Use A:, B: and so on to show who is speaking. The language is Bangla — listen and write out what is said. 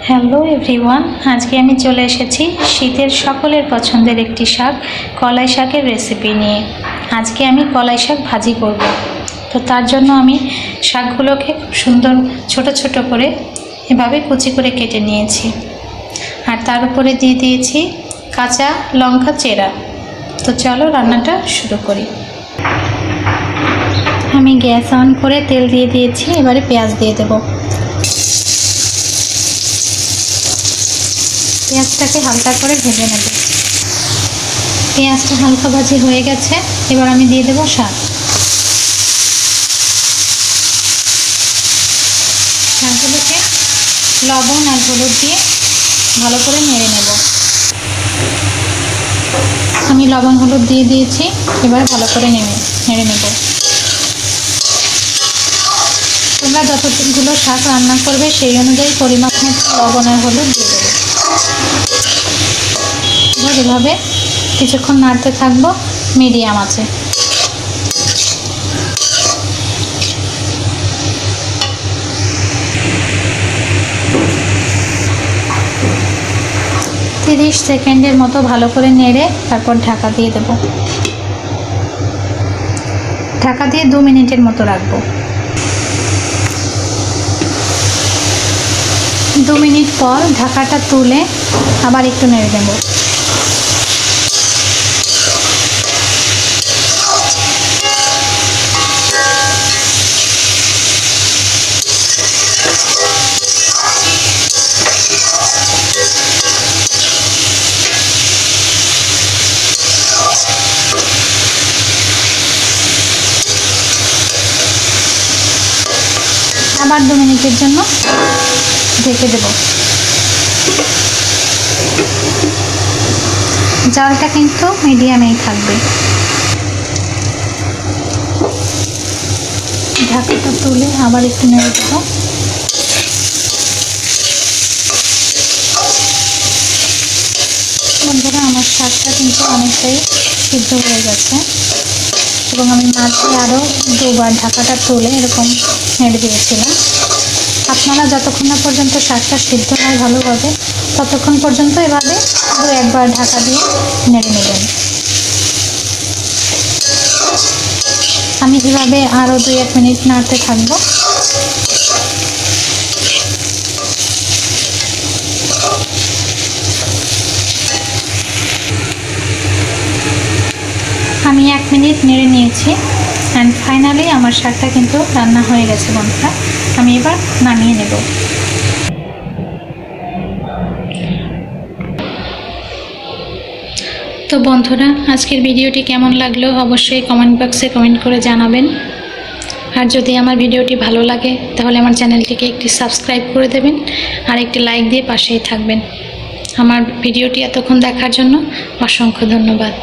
A: হ্যালো এভরিওয়ান, আজকে আমি চলে এসেছি শীতের সকলের পছন্দের একটি শাক কলাই শাকের রেসিপি নিয়ে। আজকে আমি কলাই শাক ভাজি করব। তো তার জন্য আমি শাকগুলোকে খুব সুন্দর ছোট ছোট করে এভাবে কুচি করে কেটে নিয়েছি, আর তার উপরে দিয়ে দিয়েছি কাঁচা লঙ্কা চেরা। তো চলো রান্নাটা শুরু করি। আমি গ্যাস অন করে তেল দিয়ে দিয়েছি, এবারে পেঁয়াজ দিয়ে দেব। পেঁয়াজটাকে হালকা করে ভেজে নেব। পেঁয়াজটা হালকা ভাজি হয়ে গেছে, এবার আমি দিয়ে দেব শাক। শাকগুলোকে লবণ আর হলুদ দিয়ে ভালো করে নেড়ে নেব। আমি লবণ হলুদ দিয়ে দিয়েছি, এবার ভালো করে নেড়ে নেব। তোমরা যতগুলো শাক রান্না করবে সেই অনুযায়ী পরিমাপ মতো লবণ আর হলুদ দিয়ে দেবে। এবার এভাবে কিছুক্ষণ নাড়তে থাকবো মিডিয়াম আঁচে। তিরিশ সেকেন্ডের মতো ভালো করে নেড়ে তারপর ঢাকা দিয়ে দেব। ঢাকা দিয়ে 2 মিনিটের মতো রাখবো। 2 মিনিট পর ঢাকাটা তুলে আবার একটু নেড়ে দেব। আবার 2 মিনিটের জন্য ঢেকে দেব। জালটা কিন্তু মিডিয়ামেই থাকবে। ঢাকাটা তুলে আবার একটু নেড়ে দেব। বন্ধুরা, আমার শাকটা কিন্তু অনেকটাই সিদ্ধ হয়ে গেছে এবং আমি মাঝে আরও 2বার ঢাকাটা তুলে এরকম নেড়ে দিয়েছিলাম। আপনারা যতক্ষণ না পর্যন্ত শাকটা সিদ্ধ হয় ভালোভাবে, ততক্ষণ পর্যন্ত এভাবে 2-1বার ঢাকা দিয়ে নেড়ে নেবেন। আমি এভাবে আরও 2-1 মিনিট নাড়তে থাকবো। আমি 1 মিনিট নেড়ে নিয়েছি অ্যান্ড ফাইনালি আমার শাকটা কিন্তু রান্না হয়ে গেছে বন্ধুরা। আমি এবার নামিয়ে নেব। তো বন্ধুরা, আজকের ভিডিওটি কেমন লাগলো অবশ্যই কমেন্ট বক্সে কমেন্ট করে জানাবেন। আর যদি আমার ভিডিওটি ভালো লাগে তাহলে আমার চ্যানেলটিকে একটি সাবস্ক্রাইব করে দেবেন আর একটি লাইক দিয়ে পাশেই থাকবেন। আমার ভিডিওটি এতক্ষণ দেখার জন্য অসংখ্য ধন্যবাদ।